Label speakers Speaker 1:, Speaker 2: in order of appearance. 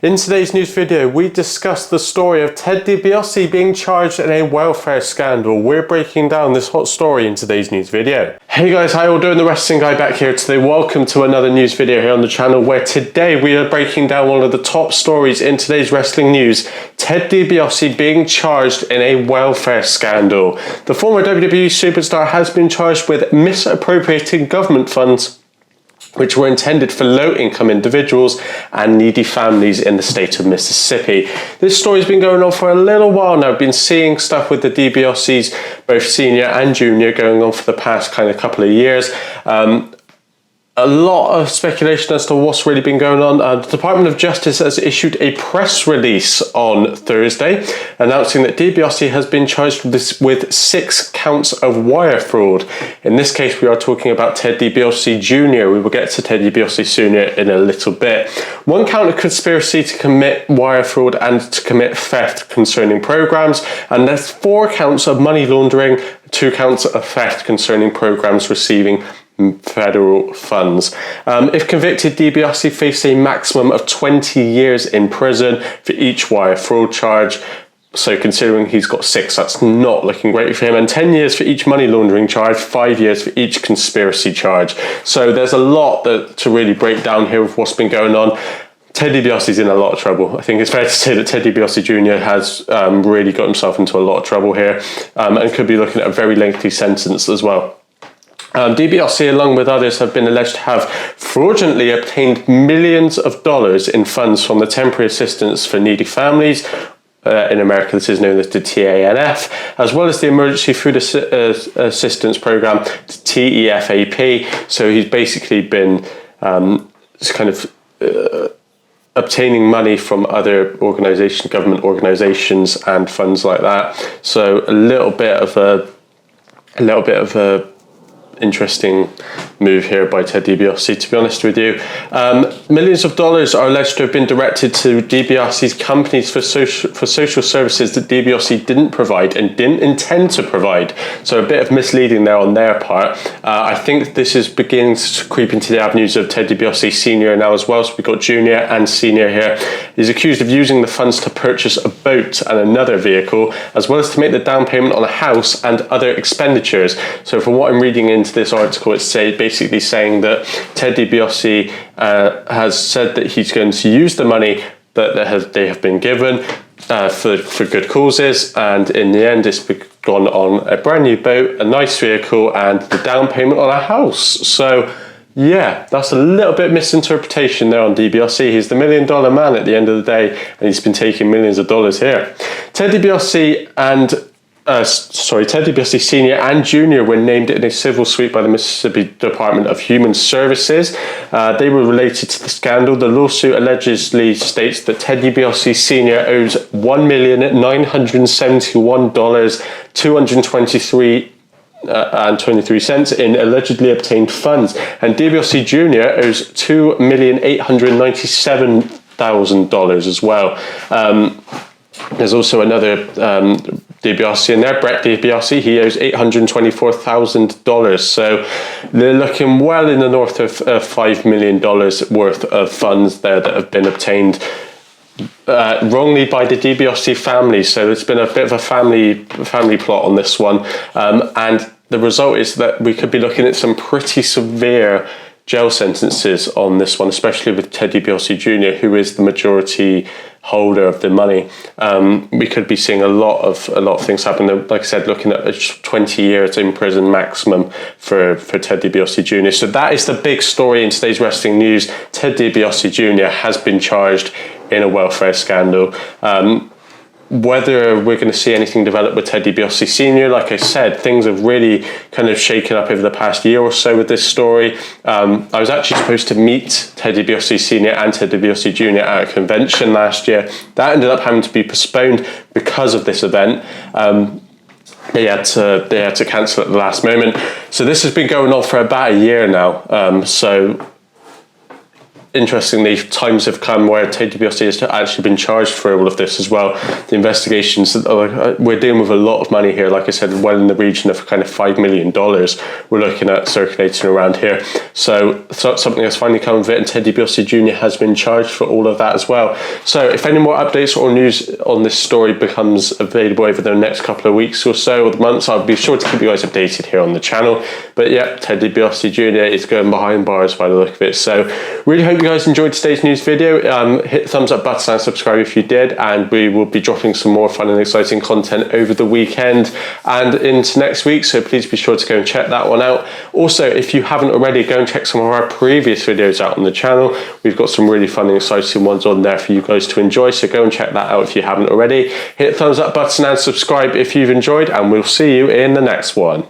Speaker 1: In today's news video, we discuss the story of Ted Dibiase being charged in a welfare scandal. We're breaking down this hot story in today's news video. Hey guys, how you all doing? The Wrestling Guy back here today. Welcome to another news video here on the channel, where today we are breaking down one of the top stories in today's wrestling news. Ted Dibiase being charged in a welfare scandal. The former WWE superstar has been charged with misappropriating government funds which were intended for low-income individuals and needy families in the state of Mississippi. This story's been going on for a little while now. I've been seeing stuff with the Dibiases, both senior and junior, going on for the past kind of couple of years. A lot of speculation as to what's really been going on. The Department of Justice has issued a press release on Thursday announcing that Dibiase has been charged with 6 counts of wire fraud. In this case, we are talking about Ted Dibiase Jr. We will get to Ted Dibiase Sr. in a little bit. 1 count of conspiracy to commit wire fraud and to commit theft concerning programs, and there's 4 counts of money laundering, 2 counts of theft concerning programs receiving federal funds. If convicted, Dibiase faced a maximum of 20 years in prison for each wire fraud charge. So considering he's got 6, that's not looking great for him. And 10 years for each money laundering charge, 5 years for each conspiracy charge. So there's a lot to really break down here with what's been going on. Ted Dibiase's in a lot of trouble. I think it's fair to say that Ted Dibiase Jr. has really got himself into a lot of trouble here, and could be looking at a very lengthy sentence as well. Dibiase, along with others, have been alleged to have fraudulently obtained millions of dollars in funds from the Temporary Assistance for Needy Families. In America, this is known as the TANF, as well as the Emergency Food Assistance Program, the TEFAP. So he's basically been obtaining money from other organisations, government organisations, and funds like that. So a little bit of a interesting move here by Ted Dibiase, to be honest with you. Millions of dollars are alleged to have been directed to Dibiase's companies for social services that Dibiase didn't provide and didn't intend to provide. So a bit of misleading there on their part. I think this is beginning to creep into the avenues of Ted Dibiase Sr. now as well. So we've got Junior and Senior here. He's accused of using the funds to purchase a boat and another vehicle, as well as to make the down payment on a house and other expenditures. So from what I'm reading into this article, it's basically saying that Ted Dibiase has said that he's going to use the money that they have been given for good causes, and in the end it's gone on a brand new boat, a nice vehicle, and the down payment on a house. So yeah, that's a little bit misinterpretation there on Dibiase. He's the $1 million man at the end of the day, and he's been taking millions of dollars here. Ted Dibiase Sr. and Jr. were named in a civil suit by the Mississippi Department of Human Services. They were related to the scandal. The lawsuit allegedly states that Ted Dibiase Sr. owes $1,971,223 in allegedly obtained funds, and Dibiase Jr. owes $2,897,000 as well. There's also another Dibiase in there, Brett Dibiase. He owes $824,000. So they're looking well in the north of $5 million worth of funds there that have been obtained wrongly by the Dibiase family. So it's been a bit of a family plot on this one, and the result is that we could be looking at some pretty severe jail sentences on this one, especially with Ted Dibiase Jr., who is the majority holder of the money. We could be seeing a lot of things happen. Like I said, looking at 20 years in prison maximum for Ted Dibiase Jr. So that is the big story in today's wrestling news. Ted Dibiase Jr. has been charged in a welfare scandal. Whether we're going to see anything develop with Ted Dibiase Sr., like I said, things have really kind of shaken up over the past year or so with this story. I was actually supposed to meet Ted Dibiase Sr. and Ted Dibiase Jr. at a convention last year. That ended up having to be postponed because of this event. They had to cancel at the last moment. So this has been going on for about a year now. So interestingly, times have come where Ted Dibiase has actually been charged for all of this as well. The investigations, we're dealing with a lot of money here. Like I said, well in the region of kind of $5 million we're looking at circulating around here. So something has finally come of it, and Ted Dibiase Jr. has been charged for all of that as well. So if any more updates or news on this story becomes available over the next couple of weeks or so, or the months, I'll be sure to keep you guys updated here on the channel. But yeah, Ted Dibiase Jr. is going behind bars by the look of it. So really hope you guys enjoyed today's news video. Hit the thumbs up button and subscribe if you did, and we will be dropping some more fun and exciting content over the weekend and into next week, so please be sure to go and check that one out. Also, if you haven't already, go and check some of our previous videos out on the channel. We've got some really fun and exciting ones on there for you guys to enjoy, so go and check that out if you haven't already. Hit the thumbs up button and subscribe if you've enjoyed, and we'll see you in the next one.